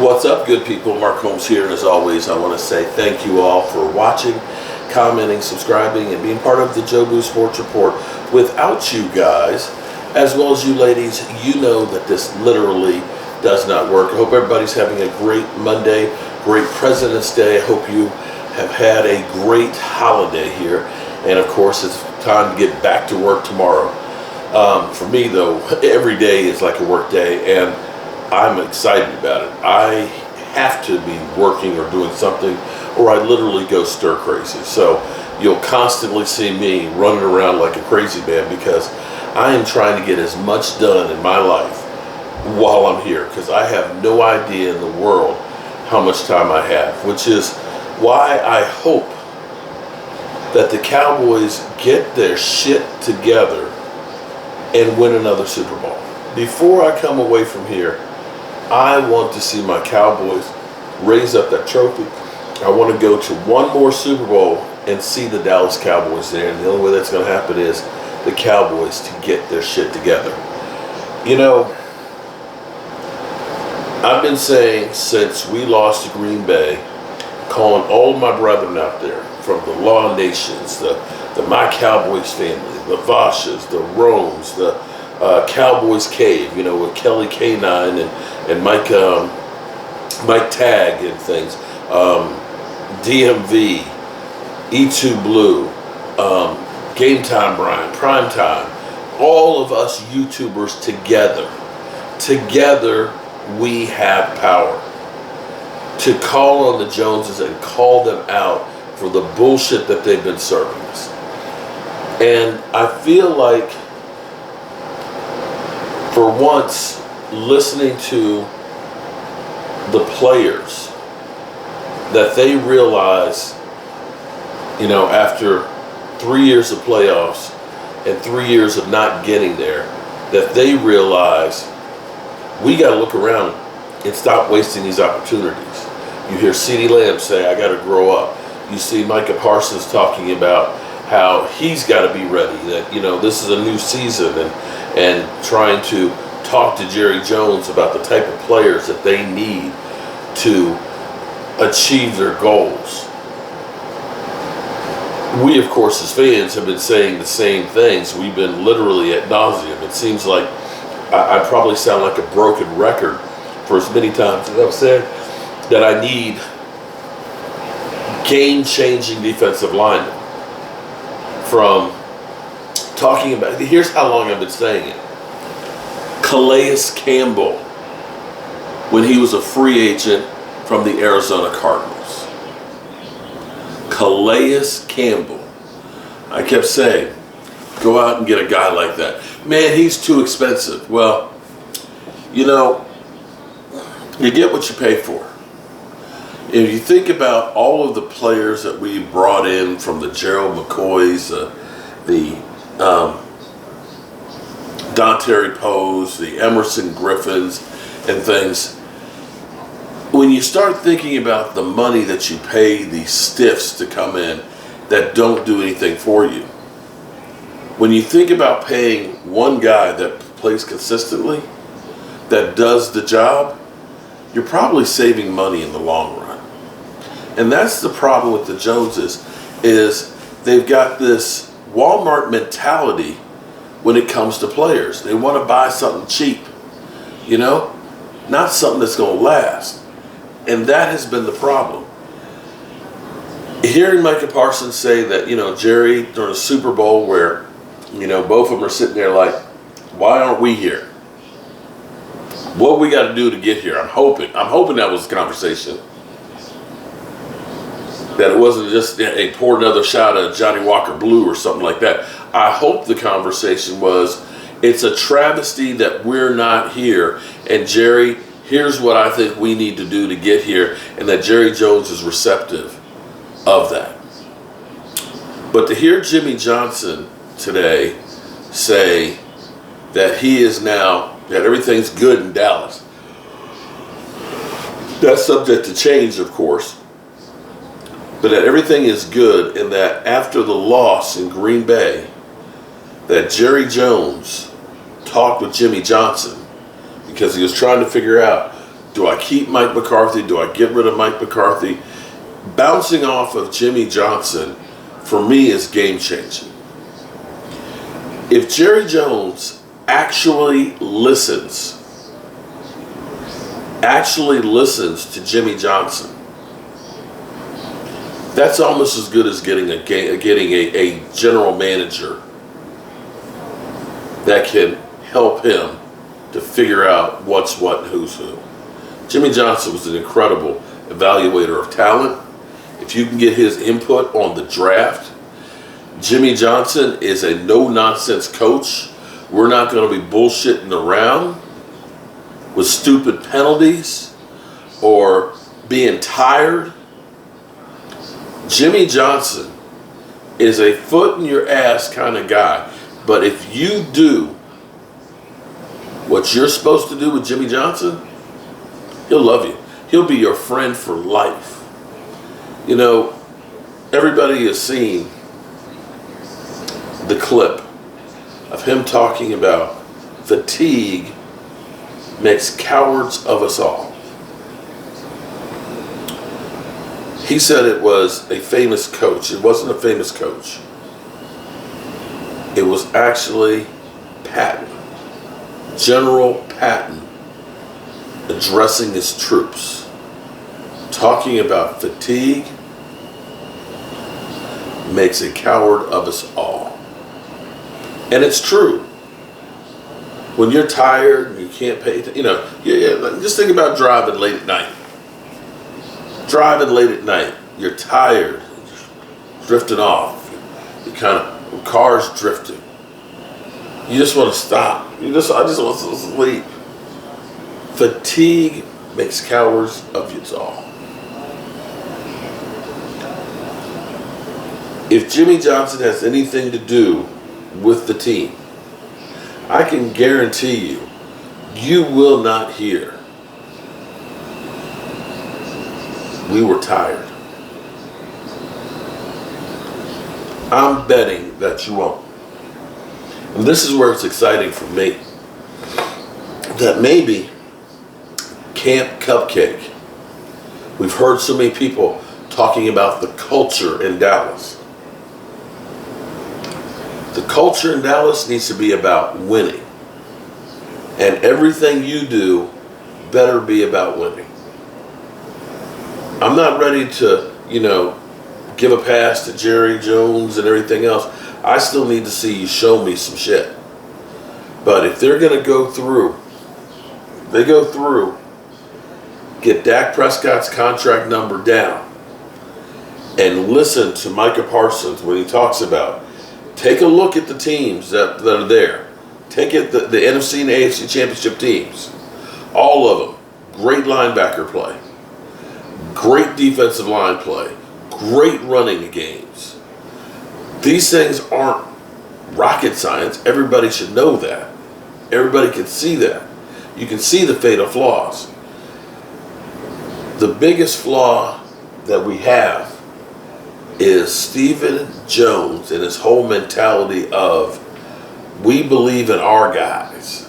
What's up, good people? Mark Holmes here, and as always, I want to say thank you all for watching, commenting, subscribing, and being part of the Joe Boo Sports Report. Without you guys, as well as you ladies, you know that this literally does not work. I hope everybody's having a great Monday, great President's Day. I hope you have had a great holiday here, and of course, it's time to get back to work tomorrow. For me, though, every day is like a work day, and I'm excited about it. I have to be working or doing something, or I literally go stir crazy. So you'll constantly see me running around like a crazy man because I am trying to get as much done in my life while I'm here, because I have no idea in the world how much time I have, which is why I hope that the Cowboys get their shit together and win another Super Bowl. Before I come away from here, I want to see my Cowboys raise up that trophy. I want to go to one more Super Bowl and see the Dallas Cowboys there. And the only way that's going to happen is the Cowboys to get their shit together. You know, I've been saying since we lost to Green Bay, calling all of my brethren out there from the Law Nations, the My Cowboys family, the Vashas, the Romes, the Cowboys Cave, you know, with Kelly K9 and Mike Tag and things, DMV, E2 Blue, Game Time Brian, Prime Time, all of us YouTubers together we have power to call on the Joneses and call them out for the bullshit that they've been serving us. And I feel like, for once, listening to the players, that they realize, you know, after 3 years of playoffs and 3 years of not getting there, that they realize we got to look around and stop wasting these opportunities. You hear CeeDee Lamb say, I got to grow up. You see Micah Parsons talking about how he's got to be ready, that, you know, this is a new season, and trying to talk to Jerry Jones about the type of players that they need to achieve their goals. We, of course, as fans, have been saying the same things. We've been literally ad nauseum. It seems like I probably sound like a broken record for as many times as I've said that I need game-changing defensive linemen. From talking about, here's how long I've been saying it. Calais Campbell, when he was a free agent from the Arizona Cardinals. Calais Campbell. I kept saying, go out and get a guy like that. Man, he's too expensive. Well, you know, you get what you pay for. If you think about all of the players that we brought in, from the Gerald McCoys, the Dontari Poes, the Emerson Griffins, and things, when you start thinking about the money that you pay these stiffs to come in that don't do anything for you, when you think about paying one guy that plays consistently, that does the job, you're probably saving money in the long run. And that's the problem with the Joneses, is they've got this Walmart mentality when it comes to players. They want to buy something cheap, you know, not something that's going to last. And that has been the problem. Hearing Micah Parsons say that, you know, Jerry, during a Super Bowl where, you know, both of them are sitting there like, why aren't we here? What we got to do to get here? I'm hoping that was the conversation. That it wasn't just, hey, pour another shot of Johnny Walker Blue or something like that. I hope the conversation was, it's a travesty that we're not here, and Jerry, here's what I think we need to do to get here, and that Jerry Jones is receptive of that. But to hear Jimmy Johnson today say that he is now, that everything's good in Dallas, that's subject to change, of course. But that everything is good, and that after the loss in Green Bay, that Jerry Jones talked with Jimmy Johnson because he was trying to figure out, Do I keep Mike McCarthy? Do I get rid of Mike McCarthy? Bouncing off of Jimmy Johnson, for me, is game-changing. If Jerry Jones actually listens to Jimmy Johnson, that's almost as good as getting a general manager that can help him to figure out what's what and who's who. Jimmy Johnson was an incredible evaluator of talent. If you can get his input on the draft, Jimmy Johnson is a no-nonsense coach. We're not going to be bullshitting around with stupid penalties or being tired. Jimmy Johnson is a foot in your ass kind of guy. But if you do what you're supposed to do with Jimmy Johnson, he'll love you. He'll be your friend for life. You know, everybody has seen the clip of him talking about fatigue makes cowards of us all. He said it was a famous coach. It wasn't a famous coach. It was actually Patton, General Patton, addressing his troops, talking about fatigue makes a coward of us all. And it's true. When you're tired and you can't pay, just think about driving late at night. Driving late at night, you're tired, you're drifting off, the car's drifting. You just want to stop. I just want to sleep. Fatigue makes cowards of us all. If Jimmy Johnson has anything to do with the team, I can guarantee you, you will not hear, "We were tired." I'm betting that you won't. And this is where it's exciting for me. That maybe Camp Cupcake, we've heard so many people talking about the culture in Dallas. The culture in Dallas needs to be about winning. And everything you do better be about winning. I'm not ready to, give a pass to Jerry Jones and everything else. I still need to see you show me some shit. But if they're going to go through, get Dak Prescott's contract number down, and listen to Micah Parsons when he talks about, take a look at the teams that are there. Take it, the NFC and AFC championship teams. All of them. Great linebacker play. Great defensive line play. Great running games. These things aren't rocket science. Everybody should know that. Everybody can see that. You can see the fatal flaws. The biggest flaw that we have is Stephen Jones and his whole mentality of, we believe in our guys.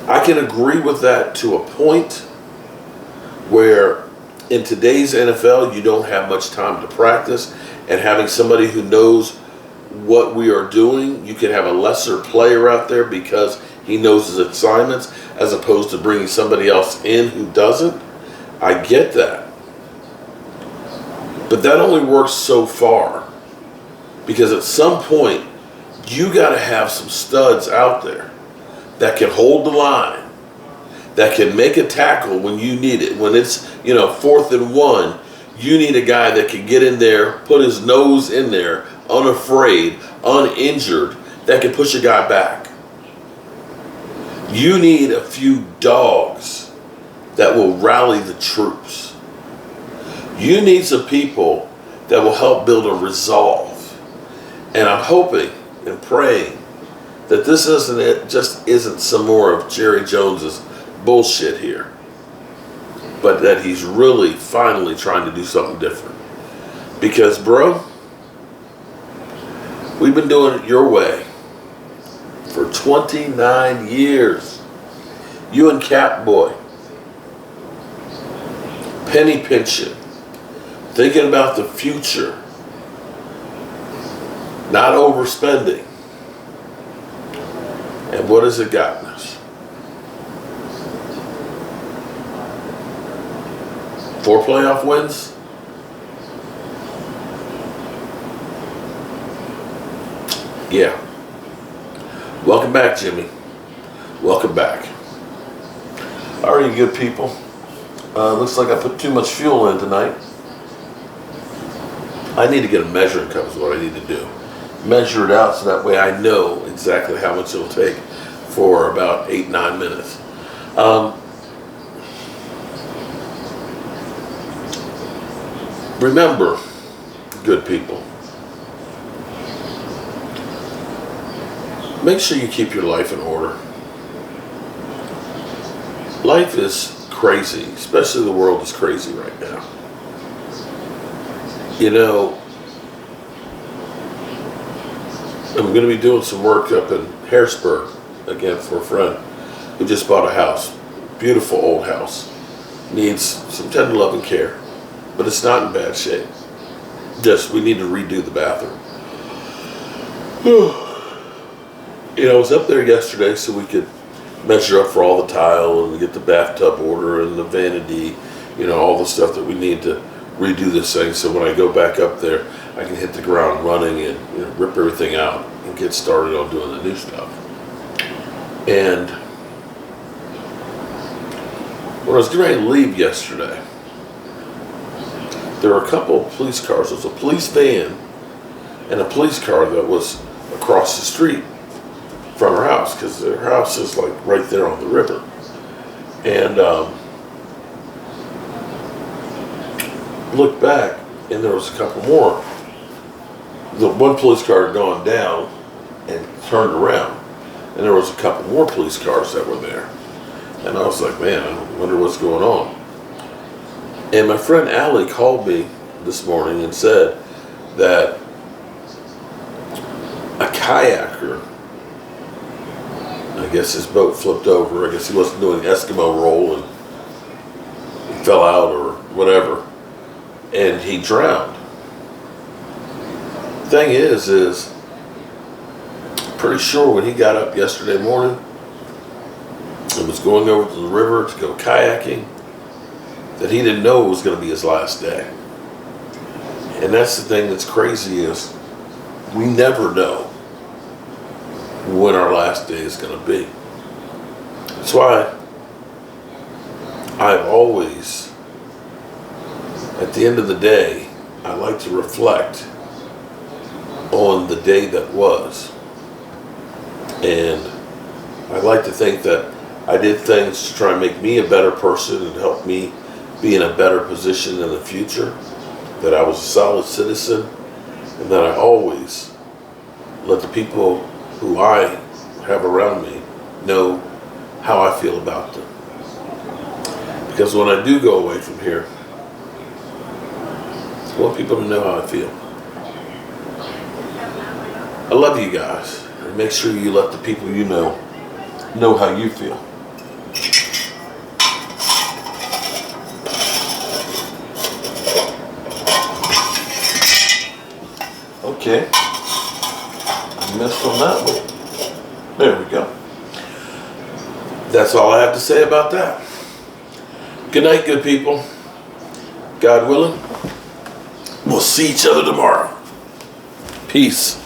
I can agree with that to a point where in today's NFL you don't have much time to practice, and having somebody who knows what we are doing, you can have a lesser player out there because he knows his assignments as opposed to bringing somebody else in who doesn't. I get that. But that only works so far, because at some point you got to have some studs out there that can hold the line, that can make a tackle when you need it. When it's 4th and 1, you need a guy that can get in there, put his nose in there, unafraid, uninjured, that can push a guy back. You need a few dogs that will rally the troops. You need some people that will help build a resolve. And I'm hoping and praying that this isn't some more of Jerry Jones's bullshit here, but that he's really finally trying to do something different. Because, bro, we've been doing it your way for 29 years. You and Catboy, penny pinching, thinking about the future, not overspending. And what has it gotten us? 4 playoff wins? Yeah. Welcome back, Jimmy. Welcome back. All right, you good people. Looks like I put too much fuel in tonight. I need to get a measuring cup is what I need to do. Measure it out so that way I know exactly how much it'll take for about 8-9 minutes. Remember, good people, make sure you keep your life in order. Life is crazy, especially the world is crazy right now. You know, I'm going to be doing some work up in Harrisburg again for a friend who just bought a house. Beautiful old house. Needs some tender love and care, but it's not in bad shape. Just, we need to redo the bathroom. You know, I was up there yesterday so we could measure up for all the tile and get the bathtub order and the vanity, you know, all the stuff that we need to redo this thing, so when I go back up there I can hit the ground running and, you know, rip everything out and get started on doing the new stuff. And when I was getting ready to leave yesterday, there were a couple of police cars. There was a police van and a police car that was across the street from her house, because her house is like right there on the river. And looked back and there was a couple more. The one police car had gone down and turned around, and there was a couple more police cars that were there. And I was like, man, I wonder what's going on. And my friend Allie called me this morning and said that a kayaker, I guess his boat flipped over. I guess he wasn't doing Eskimo roll and he fell out or whatever, and he drowned. Thing is pretty sure when he got up yesterday morning and was going over to the river to go kayaking, that he didn't know it was going to be his last day. And that's the thing that's crazy, is we never know when our last day is going to be. That's why I've always, at the end of the day, I like to reflect on the day that was. And I like to think that I did things to try and make me a better person and help me be in a better position in the future, that I was a solid citizen, and that I always let the people who I have around me know how I feel about them. Because when I do go away from here, I want people to know how I feel. I love you guys, and make sure you let the people you know how you feel. Okay, missed on that one. There we go. That's all I have to say about that. Good night, good people. God willing, we'll see each other tomorrow. Peace.